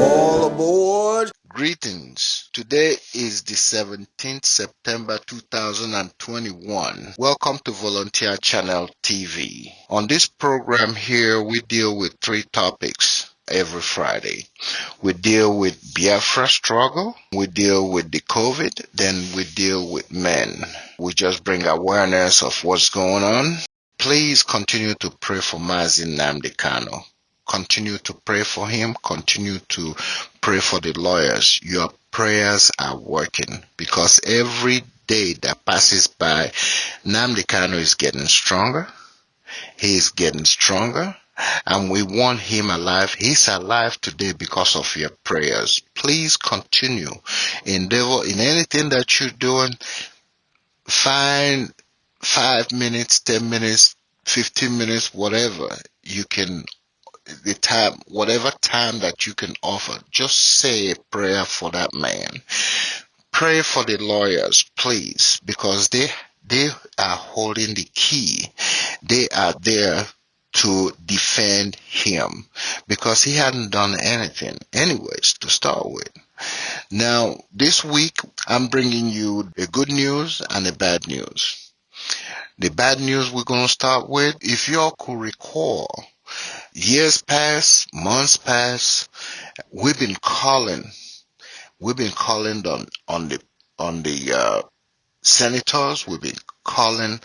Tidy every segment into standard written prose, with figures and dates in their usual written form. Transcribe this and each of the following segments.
All aboard. Greetings. Today is the 17th September 2021. Welcome to Volunteer Channel TV. On this program here, we deal with three topics every Friday. We deal with Biafra struggle, we deal with the COVID, then we deal with men. We just bring awareness of what's going on. Please continue to pray for Mazi Nnamdi Kanu. Continue to pray for him. Continue to pray for the lawyers. Your prayers are working because every day that passes by, Nnamdi Kanu is getting stronger. He is getting stronger. And we want him alive. He's alive today because of your prayers. Please continue. Endeavor in anything that you're doing. Find 5 minutes, 10 minutes, 15 minutes, whatever you can, the time, whatever time that you can offer, just say a prayer for that man. Pray for the lawyers, please, because they are holding the key. They are there to defend him because he hadn't done anything anyways to start with. Now, this week, I'm bringing you a good news and a bad news. The bad news we're going to start with, if y'all could recall, years past, months past, we've been calling on the senators, we've been calling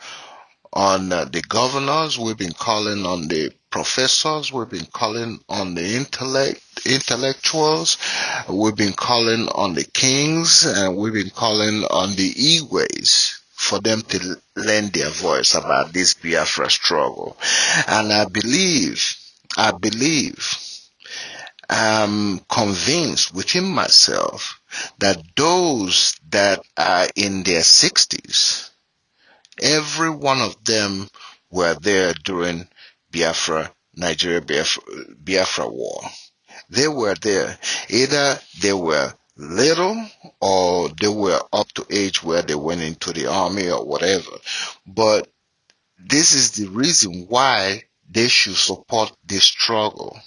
on the governors, we've been calling on the professors, we've been calling on the intellectuals, we've been calling on the kings, and we've been calling on the Igwes for them to lend their voice about this Biafra struggle. And I believe, I'm convinced within myself that those that are in their 60s, every one of them were there during Biafra war. They were there. Either they were little or they were up to age where they went into the army or whatever. But this is the reason why they should support this struggle.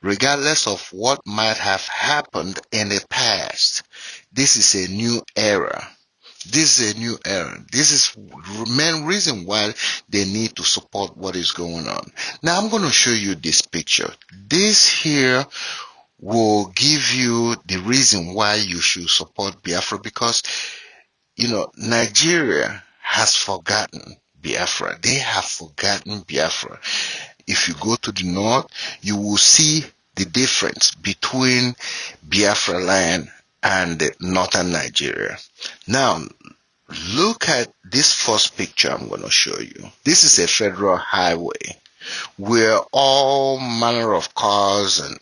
Regardless of what might have happened in the past, this is a new era. This is a new era. This is the main reason why they need to support what is going on. Now I'm going to show you this picture. This here will give you the reason why you should support Biafra because, Nigeria has forgotten Biafra. They have forgotten Biafra. If you go to the north, you will see the difference between Biafra land and northern Nigeria. Now, look at this first picture I'm going to show you. This is a federal highway where all manner of cars and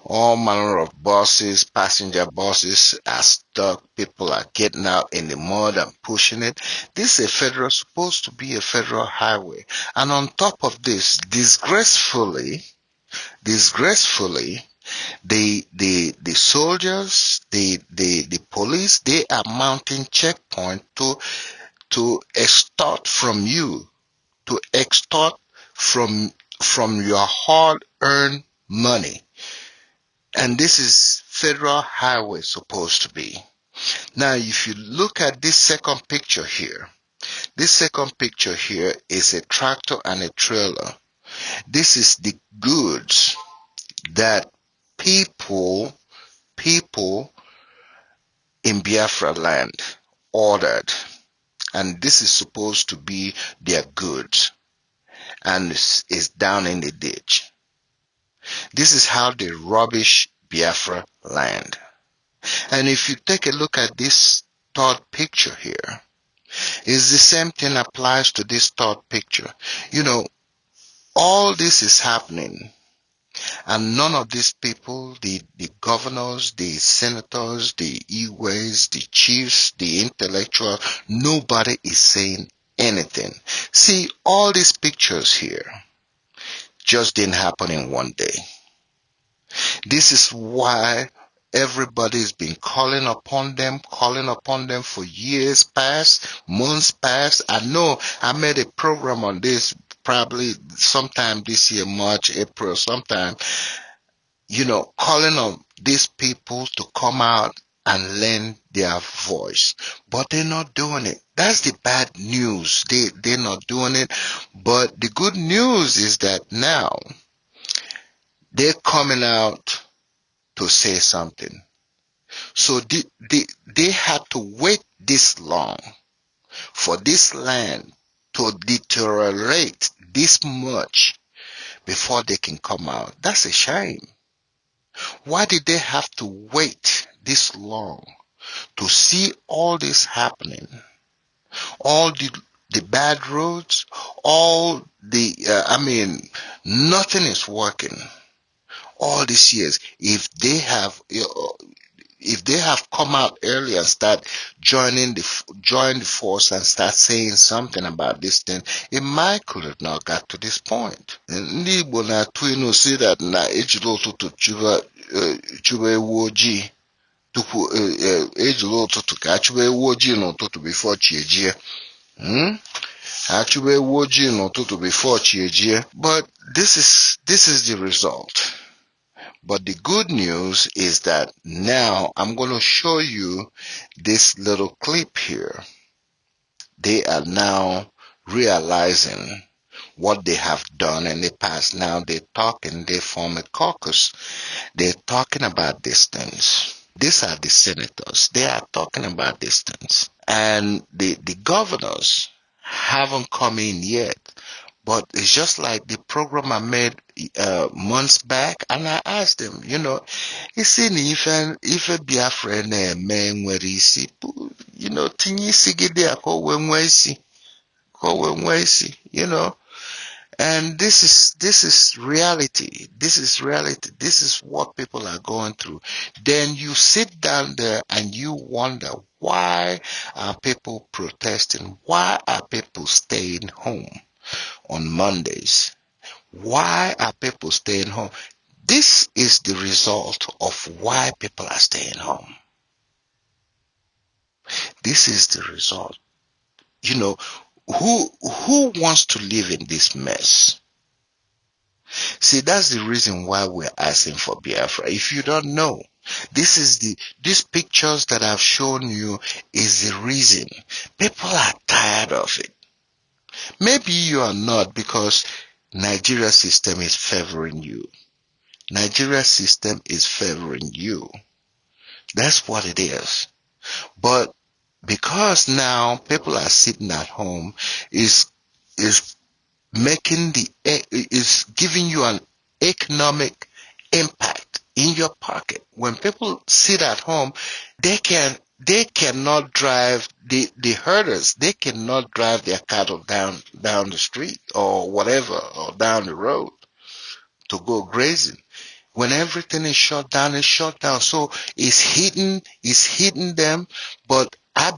all manner of buses, passenger buses are stuck. People are getting out in the mud and pushing it. This is supposed to be a federal highway. And on top of this, disgracefully, the soldiers, the police, they are mounting checkpoint to extort from you, to extort from your hard-earned money. And this is federal highway supposed to be. Now, if you look at this second picture here is a tractor and a trailer. This is the goods that people in Biafra land ordered. And this is supposed to be their goods. And it's down in the ditch. This is how they rubbish Biafra land. And if you take a look at this third picture here, it's the same thing applies to this third picture. All this is happening And none of these people, the governors, the senators, the Iwes, the chiefs, the intellectuals, nobody is saying anything. See, all these pictures here just didn't happen in one day. This is why everybody's been calling upon them for years past, months past. I know I made a program on this probably sometime this year, March, April, sometime, calling on these people to come out and lend their voice. But they're not doing it. That's the bad news. They're not doing it. But the good news is that now they're coming out to say something. So they had to wait this long for this land to deteriorate this much before they can come out. That's a shame. Why did they have to wait this long to see all this happening? All the bad roads, all nothing is working all these years. If they have come out early and start join the force and start saying something about this thing, it might could have not got to this point. Ndị Igbo na-atụ inu si that na ejiri ụtụtụ chụba ewu ojii tupu ejiri ụtụtụ ka achụba ewu ojii n'ụtụtụ before chi ejie. Achụba ewu ojii n'ụtụtụ before chi ejie. But this is the result. But the good news is that now I'm going to show you this little clip here. They are now realizing what they have done in the past. Now they form a caucus. They're talking about these things. These are the senators. They are talking about these things. And the governors haven't come in yet. But it's just like the program I made months back, and I asked them, isi na ife Biafra na-eme nwere isi, tinye isi gị dị ka o wee nwee isi, and this is reality. This is reality. This is what people are going through. Then you sit down there and you wonder, why are people protesting? Why are people staying home on Mondays? Why are people staying home? This is the result of why people are staying home. This is the result. Who wants to live in this mess? See, that's the reason why we're asking for Biafra. If you don't know, these pictures that I've shown you is the reason. People are tired of it. Maybe you are not, because Nigeria system is favoring you. Nigeria system is favoring you. That's what it is. But because now people are sitting at home, is giving you an economic impact in your pocket. When people sit at home, they cannot drive the herders. They cannot drive their cattle down the street or whatever, or down the road to go grazing. When everything is shut down, it's shut down. So it's hitting them. But I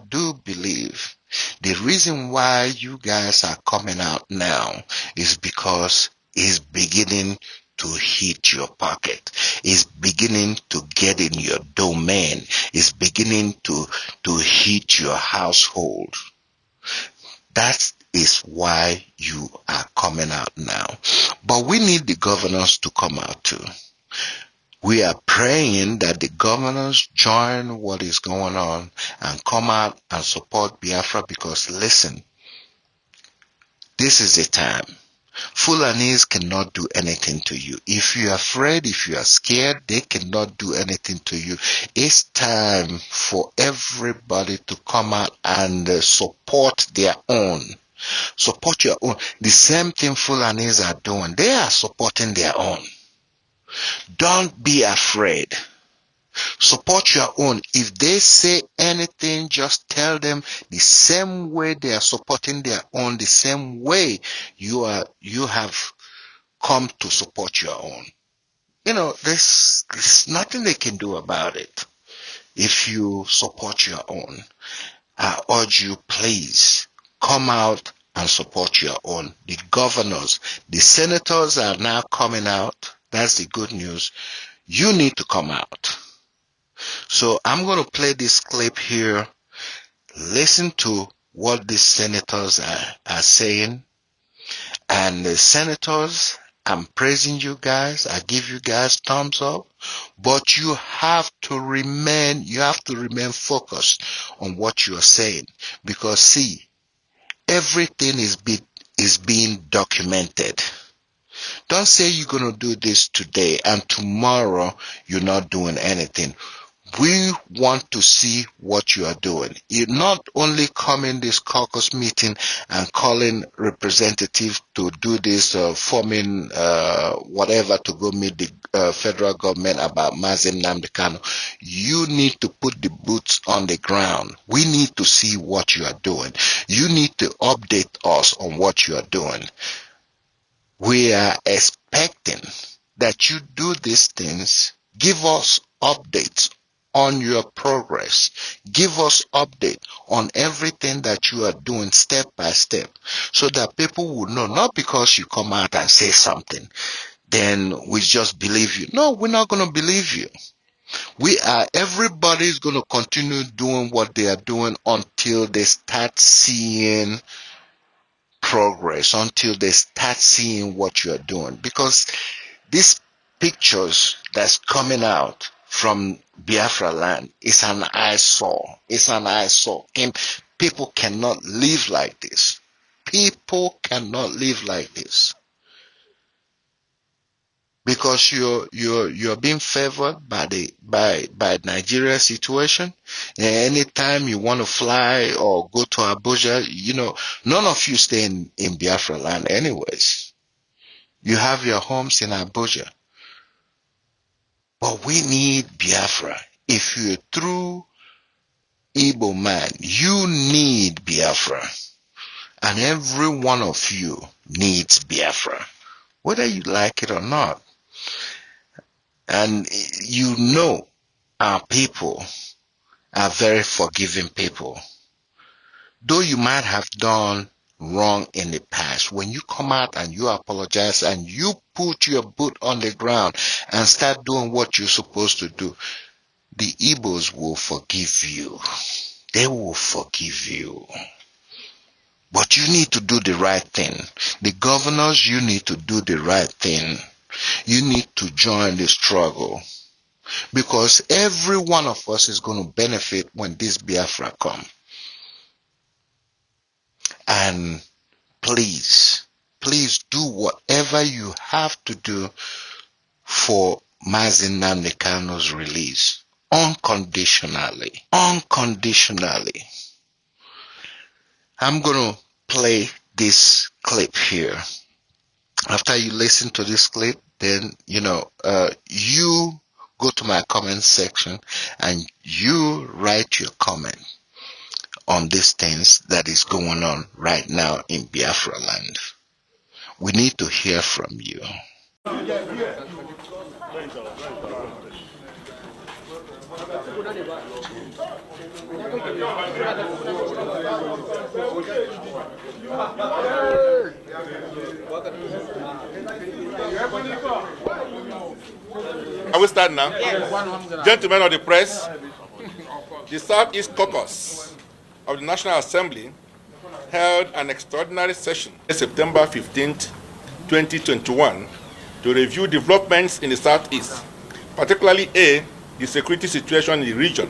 do believe the reason why you guys are coming out now is because it's beginning to hit your pocket. It's beginning to get in your domain. It's beginning to hit your household. That is why you are coming out now. But we need the governors to come out too. We are praying that the governors join what is going on and come out and support Biafra, because listen, this is the time. Fulanis cannot do anything to you. If you are afraid, if you are scared, they cannot do anything to you. It's time for everybody to come out and support their own. Support your own. The same thing Fulanis are doing. They are supporting their own. Don't be afraid. Support your own. If they say anything, just tell them the same way they are supporting their own, the same way you have come to support your own. You know, there's nothing they can do about it if you support your own. I urge you, please come out and support your own. The governors, the senators are now coming out. That's the good news. You need to come out. So I'm going to play this clip here. Listen to what the senators are saying. And the senators, I'm praising you guys. I give you guys thumbs up. But you have to remain focused on what you are saying. Because see, everything is being documented. Don't say you're going to do this today and tomorrow you're not doing anything. We want to see what you are doing. You're not only coming this caucus meeting and calling representatives to do this, forming whatever to go meet the federal government about Mazi Nnamdi Kanu. You need to put the boots on the ground. We need to see what you are doing. You need to update us on what you are doing. We are expecting that you do these things. Give us updates on your progress. Give us update on everything that you are doing step by step so that people will know, not because you come out and say something, then we just believe you. No, we're not going to believe you. Everybody's going to continue doing what they are doing until they start seeing progress, until they start seeing what you are doing. Because these pictures that's coming out from Biafra land is an eyesore. It's an eyesore. People cannot live like this. People cannot live like this. Because you're being favored by Nigeria's situation. And anytime you want to fly or go to Abuja, none of you stay in Biafra land anyways. You have your homes in Abuja. But we need Biafra. If you're a true Igbo man, you need Biafra. And every one of you needs Biafra, whether you like it or not. And our people are very forgiving people. Though you might have done wrong in the past, when you come out and you apologize and you put your boot on the ground and start doing what you're supposed to do, the Igbos will forgive you. They will forgive you. But you need to do the right thing. The governors, you need to do the right thing. You need to join the struggle. Because every one of us is going to benefit when this Biafra come. And please do whatever you have to do for Mazi Nnamdi Kanu's release. Unconditionally. Unconditionally. I'm going to play this clip here. After you listen to this clip, then, you go to my comment section and you write your comment on these things that is going on right now in Biafra land. We need to hear from you. Can we start now? Yes. Gentlemen of the press, the Southeast Caucus of the National Assembly held an extraordinary session on September 15th, 2021 to review developments in the Southeast, particularly A, the security situation in the region,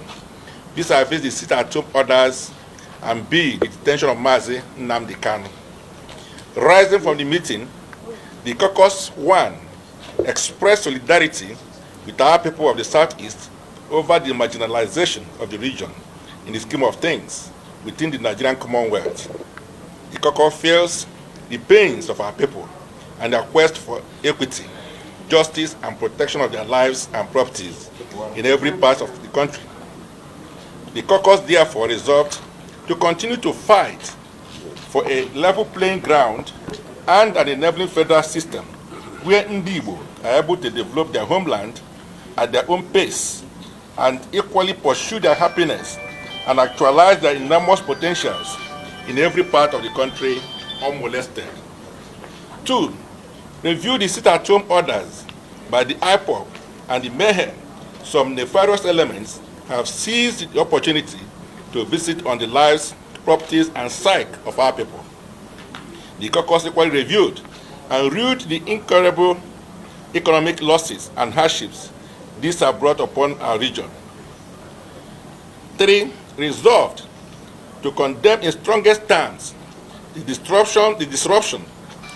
vis-a-vis the sit-at-home orders, and B, the detention of Mazi Nnamdi Kanu. Rising from the meeting, the caucus 1 expressed solidarity with our people of the Southeast over the marginalization of the region in the scheme of things within the Nigerian Commonwealth. The caucus feels the pains of our people and their quest for equity, justice, and protection of their lives and properties in every part of the country. The caucus therefore resolved to continue to fight for a level playing ground and an enabling federal system where Ndibo are able to develop their homeland at their own pace and equally pursue their happiness and actualize their enormous potentials in every part of the country unmolested. 2. Review the sit-at-home orders by the IPOB and the mayhem some nefarious elements have seized the opportunity to visit on the lives, properties, and psyche of our people. The caucus equally reviewed and viewed the incurable economic losses and hardships these have brought upon our region. 3. Resolved to condemn in strongest terms the disruption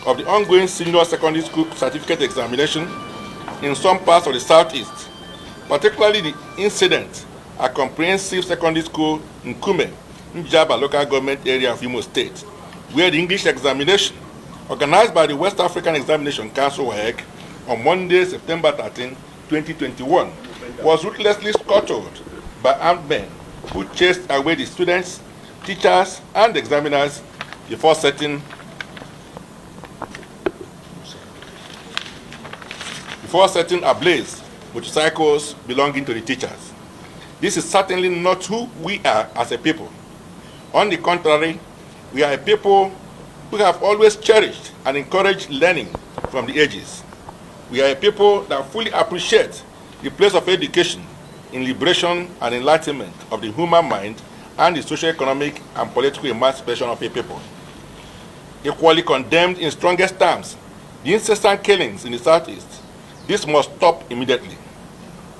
of the ongoing senior secondary school certificate examination in some parts of the Southeast, particularly the incident at Comprehensive Secondary School in Kume, Njaba local government area of Imo State, where the English examination, organized by the West African Examination Council WAEC on Monday, September 13, 2021, was ruthlessly scuttled by armed men who chased away the students, teachers, and examiners before setting ablaze motorcycles belonging to the teachers. This is certainly not who we are as a people. On the contrary, we are a people who have always cherished and encouraged learning from the ages. We are a people that fully appreciate the place of education in liberation and enlightenment of the human mind and the socio-economic and political emancipation of a people. Equally condemned in strongest terms the incessant killings in the Southeast. This must stop immediately.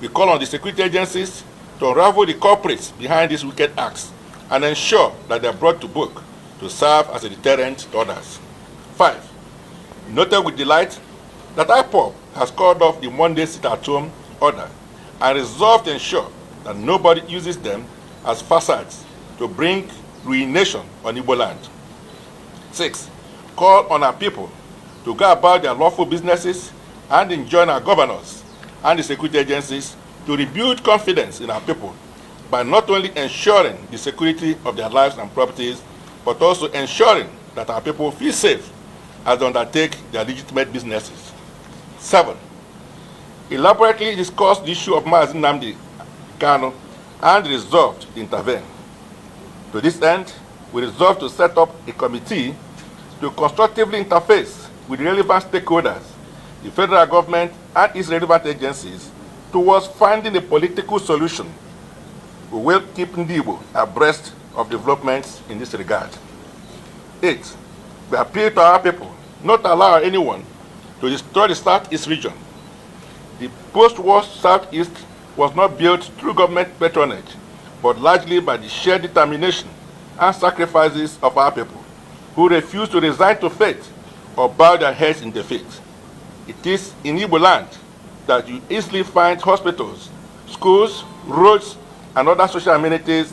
We call on the security agencies to unravel the culprits behind these wicked acts and ensure that they are brought to book to serve as a deterrent to others. 5. Noted with delight that IPOB has called off the Monday sit-at-home order and resolved to ensure that nobody uses them as facades to bring ruination on Igbo land. 6. Call on our people to go about their lawful businesses and enjoin our governors and the security agencies to rebuild confidence in our people by not only ensuring the security of their lives and properties, but also ensuring that our people feel safe as they undertake their legitimate businesses. 7. Elaborately discussed the issue of Mazi Nnamdi Kanu and resolved to intervene. To this end, we resolved to set up a committee to constructively interface with relevant stakeholders, the federal government and its relevant agencies, towards finding a political solution. We will keep Ndibo abreast of developments in this regard. 8. We appeal to our people not to allow anyone to destroy the Southeast region. The post-war Southeast was not built through government patronage, but largely by the sheer determination and sacrifices of our people, who refused to resign to fate or bow their heads in defeat. It is in Igbo land that you easily find hospitals, schools, roads, and other social amenities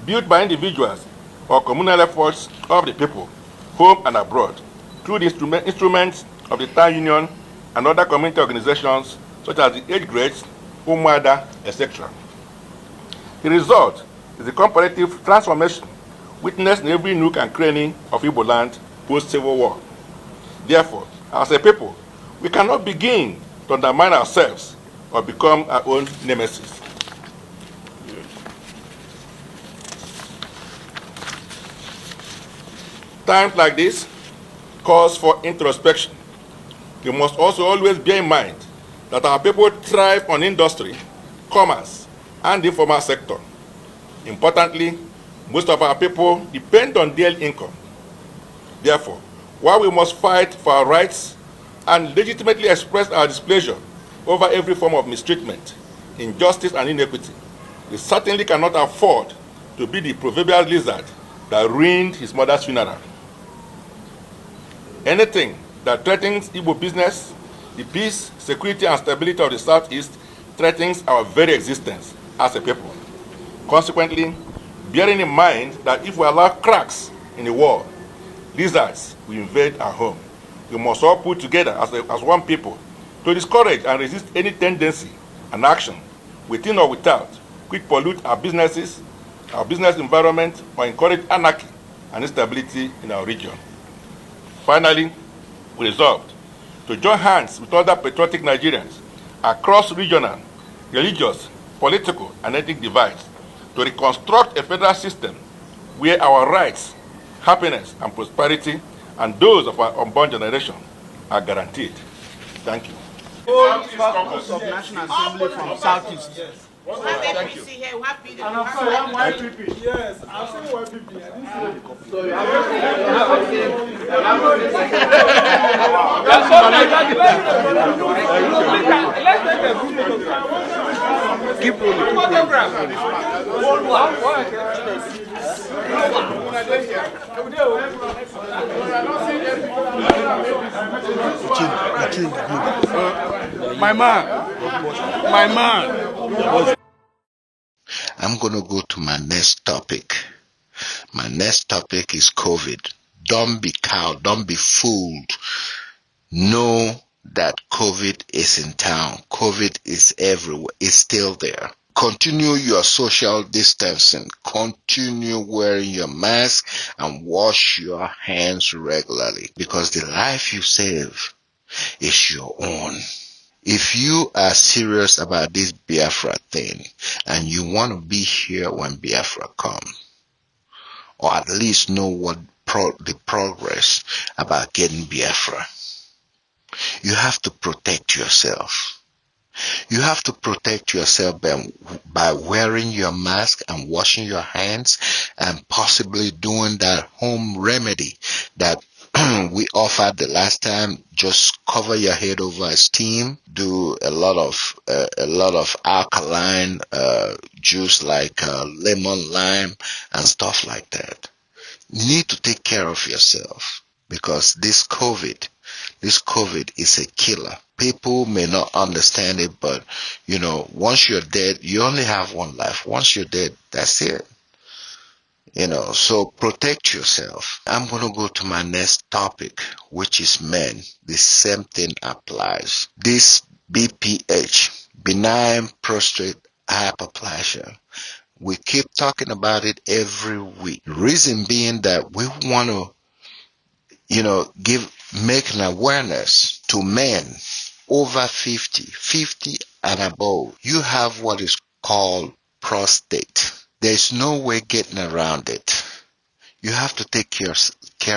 built by individuals or communal efforts of the people, home and abroad, through the instruments of the town union and other community organizations such as the age grades, Umwada, etc. The result is the comparative transformation witnessed in every nook and cranny of Igbo land post-Civil War. Therefore, as a people, we cannot begin to undermine ourselves or become our own nemesis. Times like this calls for introspection. We must also always bear in mind that our people thrive on industry, commerce, and the informal sector. Importantly, most of our people depend on daily income. Therefore, while we must fight for our rights and legitimately express our displeasure over every form of mistreatment, injustice, and inequity, we certainly cannot afford to be the proverbial lizard that ruined his mother's funeral. Anything that threatens Igbo business, the peace, security, and stability of the Southeast threatens our very existence as a people. Consequently, bearing in mind that if we allow cracks in the wall, lizards will invade our home, we must all put together as one people to discourage and resist any tendency and action, within or without, which pollute our businesses, our business environment, or encourage anarchy and instability in our region. Finally, we resolved to join hands with other patriotic Nigerians across regional, religious, political, and ethnic divides to reconstruct a federal system where our rights, happiness, and prosperity, and those of our unborn generation are guaranteed. Thank you. Southeast Caucus of National Assembly from Southeast. We have APC here, we have PDP. And I'm sorry, I'm YPP. Yes, I'm saying YPP. I didn't say the so you have keep my man. I'm going to go to my next topic. My next topic is COVID. Don't be cowed. Don't be fooled. Know that COVID is in town. COVID is everywhere. It's still there. Continue your social distancing. Continue wearing your mask and wash your hands regularly, because the life you save is your own. If you are serious about this Biafra thing and you want to be here when Biafra comes, or at least know what the progress about getting Biafra, you have to protect yourself. You have to protect yourself by wearing your mask and washing your hands, and possibly doing that home remedy that we offered the last time. Just cover your head over steam. Do a lot of alkaline juice like lemon, lime, and stuff like that. You need to take care of yourself, because this COVID is a killer. People may not understand it, but once you're dead, you only have one life. Once you're dead, that's it. So protect yourself. I'm going to go to my next topic, which is men. The same thing applies. This BPH, benign prostate hyperplasia, we keep talking about it every week. Reason being that we want to, make an awareness to men over 50 and above. You have what is called prostate. There's no way getting around it. You have to take care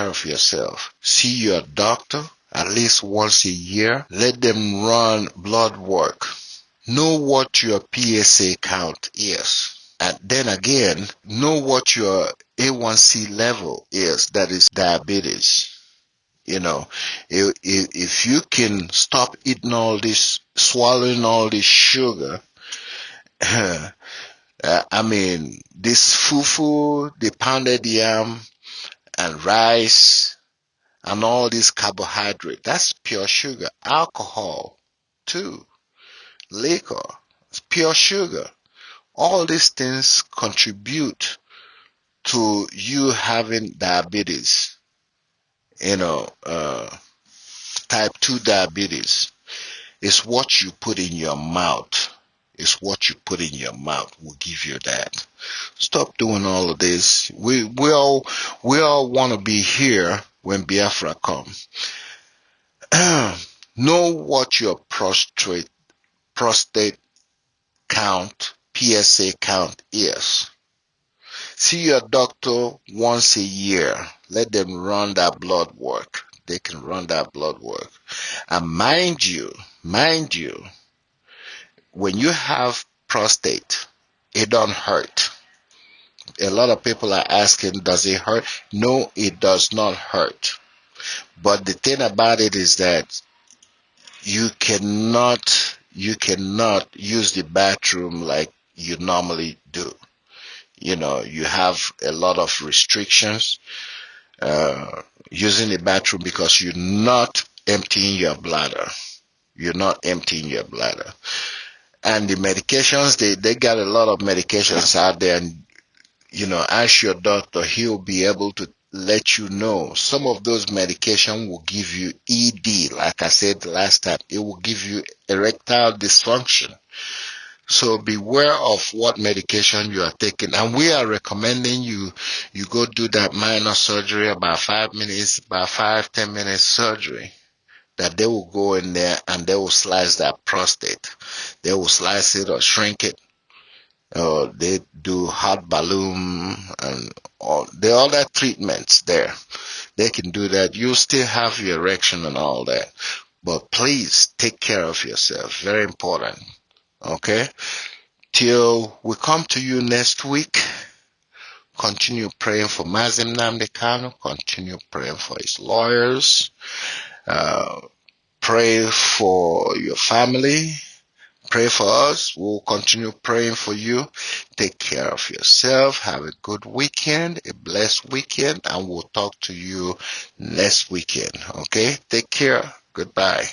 of yourself. See your doctor at least once a year. Let them run blood work. Know what your PSA count is. And then again, know what your A1C level is, that is diabetes. If you can stop eating all this, swallowing all this sugar, this fufu, the pounded yam, and rice, and all this carbohydrate, that's pure sugar. Alcohol, too. Liquor, it's pure sugar. All these things contribute to you having diabetes, type 2 diabetes. Is what you put in your mouth. It's what you put in your mouth will give you that. Stop doing all of this. We all want to be here when Biafra comes. Know what your prostate count, PSA count is. See your doctor once a year. Let them run that blood work. They can run that blood work. And mind you, when you have prostate, it don't hurt. A lot of people are asking, does it hurt? No, it does not hurt. But the thing about it is that you cannot use the bathroom like you normally do. You have a lot of restrictions using the bathroom, because you're not emptying your bladder. You're not emptying your bladder. And the medications, they got a lot of medications out there, and ask your doctor, he'll be able to let you know. Some of those medications will give you ED, like I said the last time. It will give you erectile dysfunction. So beware of what medication you are taking. And we are recommending you go do that minor surgery, about 5 minutes, about 5-10 minutes surgery. that they will go in there and they will slice that prostate. They will slice it or shrink it. They do hot balloon and all the other treatments there. They can do that. You still have your erection and all that. But please take care of yourself. Very important. Okay? Till we come to you next week, continue praying for Mazim Namdekano. Continue praying for his lawyers. Pray for your family. Pray for us. We'll continue praying for you. Take care of yourself. Have a good weekend, a blessed weekend, and we'll talk to you next weekend. Okay? Take care. Goodbye.